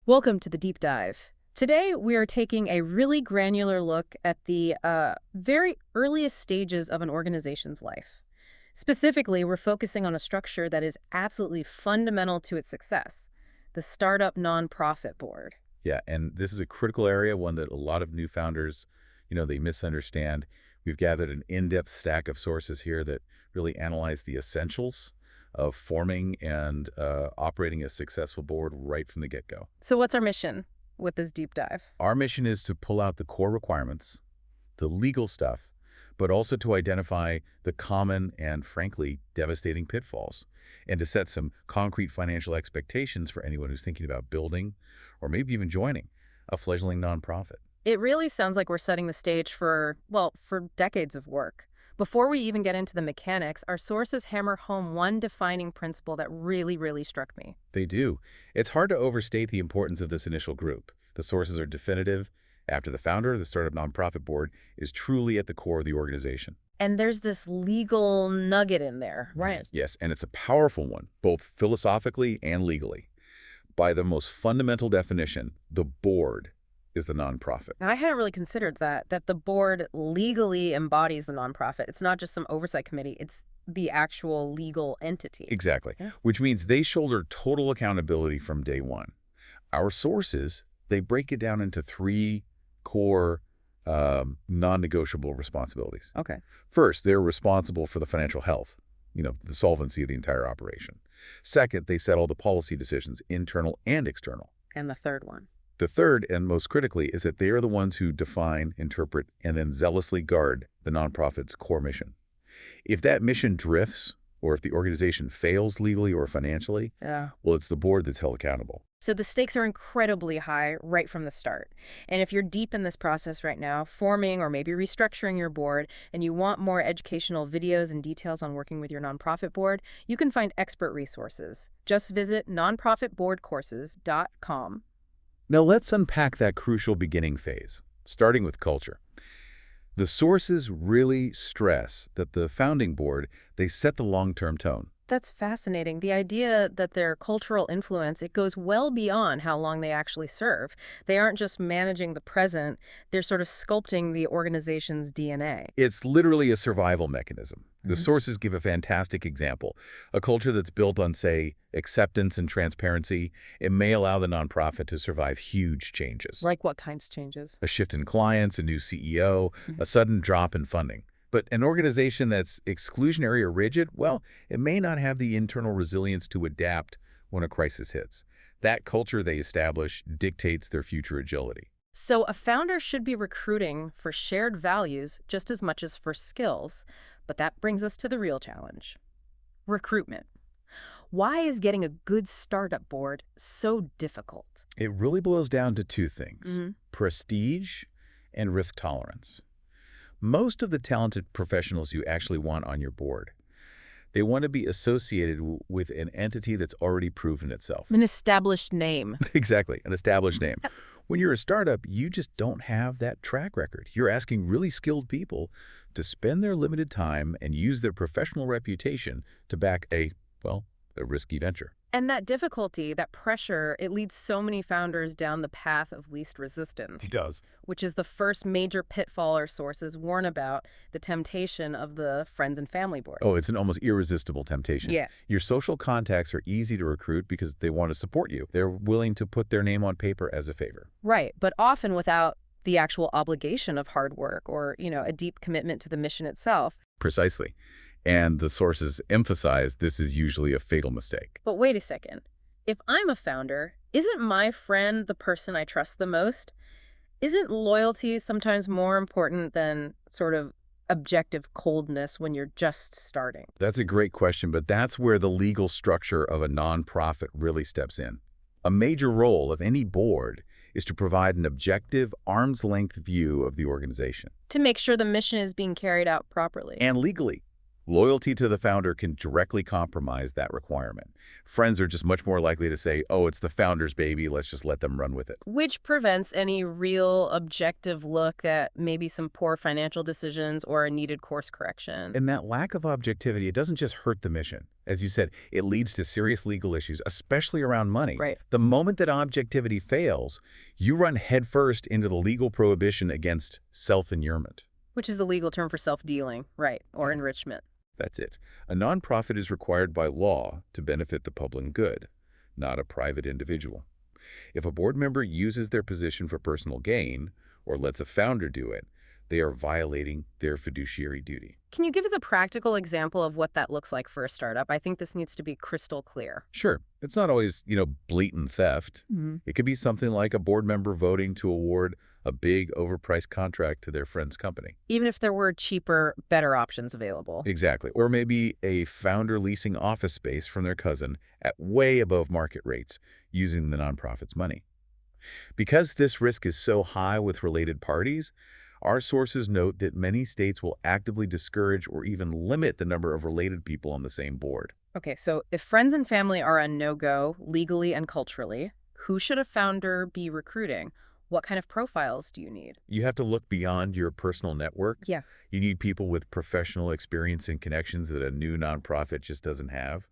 Welcome to the deep dive. Today, we are taking a really granular look at the very earliest stages of an organization's life. Specifically, we're focusing on a structure that is absolutely fundamental to its success, the startup nonprofit board. Yeah, and this is a critical area, one that a lot of new founders, they misunderstand. We've gathered an in-depth stack of sources here that really analyze the essentials of forming and operating a successful board right from the get-go. So what's our mission with this deep dive? Our mission is to pull out the core requirements, the legal stuff, but also to identify the common and, frankly, devastating pitfalls, and to set some concrete financial expectations for anyone who's thinking about building or maybe even joining a fledgling nonprofit. It really sounds like we're setting the stage for decades of work. Before we even get into the mechanics, our sources hammer home one defining principle that really struck me. They do. It's hard to overstate the importance of this initial group. The sources are definitive. After the founder, the startup nonprofit board is truly at the core of the organization. And there's this legal nugget in there, right? Yes, and it's a powerful one, both philosophically and legally. By the most fundamental definition, the board is the nonprofit. Now, I hadn't really considered that the board legally embodies the nonprofit. It's not just some oversight committee. It's the actual legal entity. Exactly, Yeah. which means they shoulder total accountability from day one. Our sources, they break it down into three core non-negotiable responsibilities. Okay. First, they're responsible for the financial health, the solvency of the entire operation. Second, they set all the policy decisions, internal and external. And the third one. The third, and most critically, is that they are the ones who define, interpret, and then zealously guard the nonprofit's core mission. If that mission drifts, or if the organization fails legally or financially, well, it's the board that's held accountable. So the stakes are incredibly high right from the start. And if you're deep in this process right now, forming or maybe restructuring your board, and you want more educational videos and details on working with your nonprofit board, you can find expert resources. Just visit Nonprofit.Courses.com. Now let's unpack that crucial beginning phase, starting with culture. The sources really stress that the founding board, they set the long-term tone. That's fascinating. The idea that their cultural influence, it goes well beyond how long they actually serve. They aren't just managing the present, they're sort of sculpting the organization's DNA. It's literally a survival mechanism. The sources give a fantastic example. A culture that's built on, say, acceptance and transparency, it may allow the nonprofit to survive huge changes. Like what kinds of changes? A shift in clients, a new CEO, a sudden drop in funding. But an organization that's exclusionary or rigid, well, it may not have the internal resilience to adapt when a crisis hits. That culture they establish dictates their future agility. So a founder should be recruiting for shared values just as much as for skills. But that brings us to the real challenge. Recruitment. Why is getting a good startup board so difficult? It really boils down to two things, prestige and risk tolerance. Most of the talented professionals you actually want on your board, they want to be associated with an entity that's already proven itself. An established name. Exactly, an established name. When you're a startup, you just don't have that track record. You're asking really skilled people to spend their limited time and use their professional reputation to back a risky venture. And that difficulty, that pressure, it leads so many founders down the path of least resistance. It does. Which is the first major pitfall our sources warn about, the temptation of the friends and family board. Oh, it's an almost irresistible temptation. Yeah. Your social contacts are easy to recruit because they want to support you. They're willing to put their name on paper as a favor. Right, but often without the actual obligation of hard work or, a deep commitment to the mission itself. Precisely. And the sources emphasize this is usually a fatal mistake. But wait a second. If I'm a founder, isn't my friend the person I trust the most? Isn't loyalty sometimes more important than sort of objective coldness when you're just starting? That's a great question, but that's where the legal structure of a nonprofit really steps in. A major role of any board is to provide an objective, arm's-length view of the organization. To make sure the mission is being carried out properly. And legally. Loyalty to the founder can directly compromise that requirement. Friends are just much more likely to say, oh, it's the founder's baby, let's just let them run with it. Which prevents any real objective look at maybe some poor financial decisions or a needed course correction. And that lack of objectivity, it doesn't just hurt the mission. As you said, it leads to serious legal issues, especially around money. Right. The moment that objectivity fails, you run headfirst into the legal prohibition against self-inurement. Which is the legal term for self-dealing, right, or enrichment. That's it. A nonprofit is required by law to benefit the public good, not a private individual. If a board member uses their position for personal gain or lets a founder do it, they are violating their fiduciary duty. Can you give us a practical example of what that looks like for a startup? I think this needs to be crystal clear. Sure, it's not always, blatant theft. It could be something like a board member voting to award a big overpriced contract to their friend's company. Even if there were cheaper, better options available. Exactly. Or maybe a founder leasing office space from their cousin at way above market rates using the nonprofit's money. Because this risk is so high with related parties, our sources note that many states will actively discourage or even limit the number of related people on the same board. Okay, so if friends and family are a no-go legally and culturally, who should a founder be recruiting? What kind of profiles do you need? You have to look beyond your personal network. Yeah. You need people with professional experience and connections that a new nonprofit just doesn't have.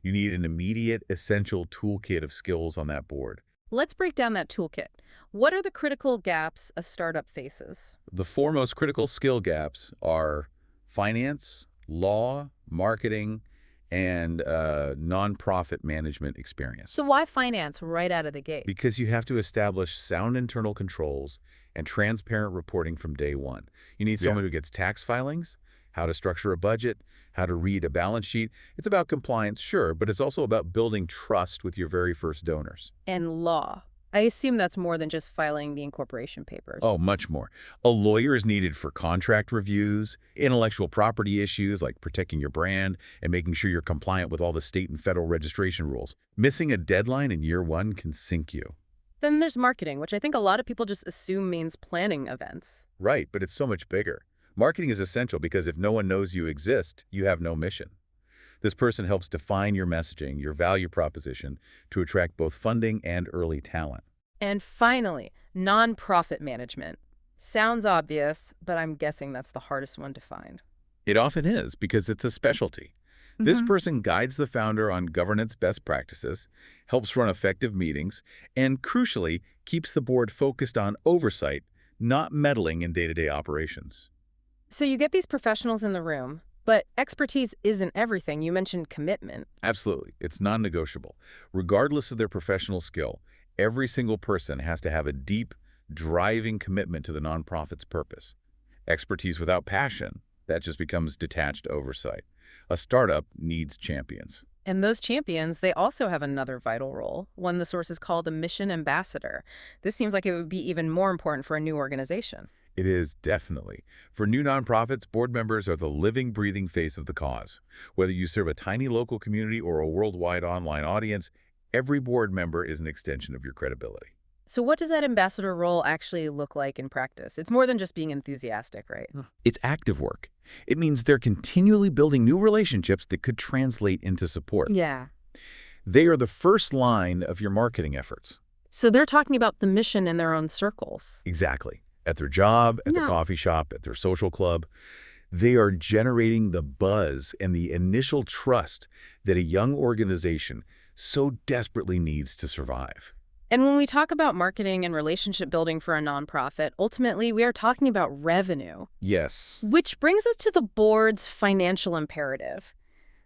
You need an immediate, essential toolkit of skills on that board. Let's break down that toolkit. What are the critical gaps a startup faces? The four most critical skill gaps are finance, law, marketing, and nonprofit management experience. So why finance right out of the gate? Because you have to establish sound internal controls and transparent reporting from day one. You need someone who gets tax filings, how to structure a budget, how to read a balance sheet. It's about compliance, sure, but it's also about building trust with your very first donors. And law. I assume that's more than just filing the incorporation papers. Oh, much more. A lawyer is needed for contract reviews, intellectual property issues like protecting your brand and making sure you're compliant with all the state and federal registration rules. Missing a deadline in year one can sink you. Then there's marketing, which I think a lot of people just assume means planning events. Right, but it's so much bigger. Marketing is essential because if no one knows you exist, you have no mission. This person helps define your messaging, your value proposition, to attract both funding and early talent. And finally, nonprofit management. Sounds obvious, but I'm guessing that's the hardest one to find. It often is because it's a specialty. This person guides the founder on governance best practices, helps run effective meetings, and crucially, keeps the board focused on oversight, not meddling in day-to-day operations. So you get these professionals in the room, but expertise isn't everything. You mentioned commitment. Absolutely. It's non-negotiable. Regardless of their professional skill, every single person has to have a deep, driving commitment to the nonprofit's purpose. Expertise without passion, that just becomes detached oversight. A startup needs champions. And those champions, they also have another vital role, one the sources call the mission ambassador. This seems like it would be even more important for a new organization. It is, definitely. For new nonprofits, board members are the living, breathing face of the cause. Whether you serve a tiny local community or a worldwide online audience, every board member is an extension of your credibility. So what does that ambassador role actually look like in practice? It's more than just being enthusiastic, right? It's active work. It means they're continually building new relationships that could translate into support. Yeah. They are the first line of your marketing efforts. So they're talking about the mission in their own circles. Exactly. At their job, at the coffee shop, at their social club. They are generating the buzz and the initial trust that a young organization so desperately needs to survive. And when we talk about marketing and relationship building for a nonprofit, ultimately we are talking about revenue. Yes. Which brings us to the board's financial imperative.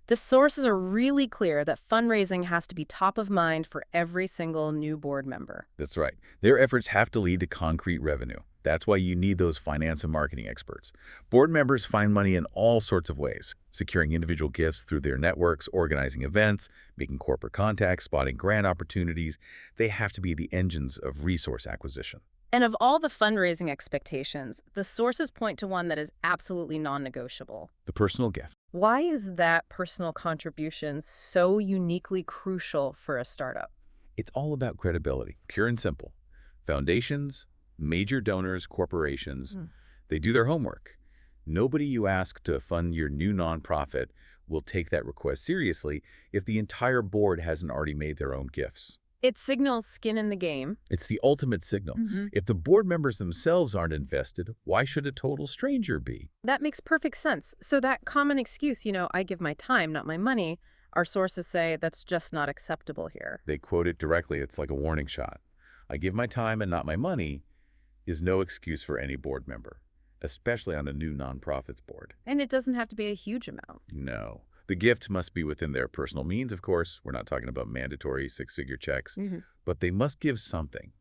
The sources are really clear that fundraising has to be top of mind for every single new board member. That's right. Their efforts have to lead to concrete revenue. That's why you need those finance and marketing experts. Board members find money in all sorts of ways, securing individual gifts through their networks, organizing events, making corporate contacts, spotting grant opportunities. They have to be the engines of resource acquisition. And of all the fundraising expectations, the sources point to one that is absolutely non-negotiable. The personal gift. Why is that personal contribution so uniquely crucial for a startup? It's all about credibility, pure and simple. Foundations, major donors, corporations, they do their homework. Nobody you ask to fund your new nonprofit will take that request seriously if the entire board hasn't already made their own gifts. It signals skin in the game. It's the ultimate signal. If the board members themselves aren't invested, why should a total stranger be? That makes perfect sense. So that common excuse, I give my time, not my money, our sources say that's just not acceptable here. They quote it directly. It's like a warning shot. I give my time and not my money is no excuse for any board member, especially on a new nonprofits board. And it doesn't have to be a huge amount. No. The gift must be within their personal means, of course. We're not talking about mandatory six-figure checks, but they must give something.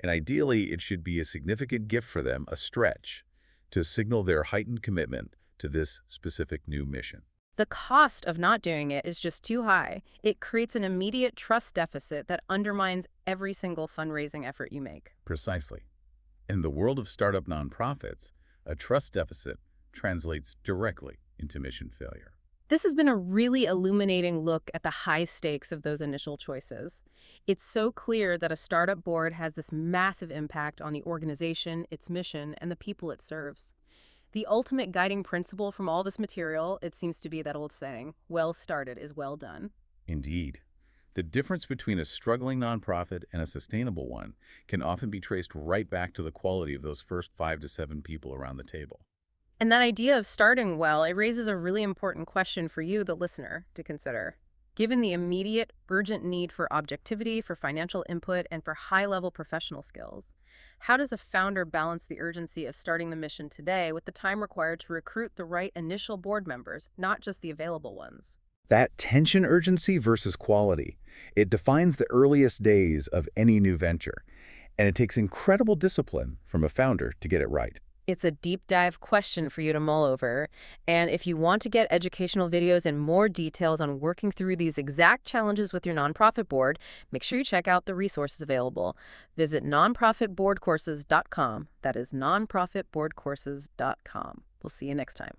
And ideally, it should be a significant gift for them, a stretch, to signal their heightened commitment to this specific new mission. The cost of not doing it is just too high. It creates an immediate trust deficit that undermines every single fundraising effort you make. Precisely. In the world of startup nonprofits, a trust deficit translates directly into mission failure. This has been a really illuminating look at the high stakes of those initial choices. It's so clear that a startup board has this massive impact on the organization, its mission, and the people it serves. The ultimate guiding principle from all this material, it seems to be that old saying, well started is well done. Indeed. The difference between a struggling nonprofit and a sustainable one can often be traced right back to the quality of those first 5 to 7 people around the table. And that idea of starting well, it raises a really important question for you, the listener, to consider. Given the immediate, urgent need for objectivity, for financial input, and for high-level professional skills, how does a founder balance the urgency of starting the mission today with the time required to recruit the right initial board members, not just the available ones? That tension urgency versus quality, it defines the earliest days of any new venture, and it takes incredible discipline from a founder to get it right. It's a deep dive question for you to mull over. And if you want to get educational videos and more details on working through these exact challenges with your nonprofit board, make sure you check out the resources available. Visit nonprofitboardcourses.com. That is nonprofitboardcourses.com. We'll see you next time.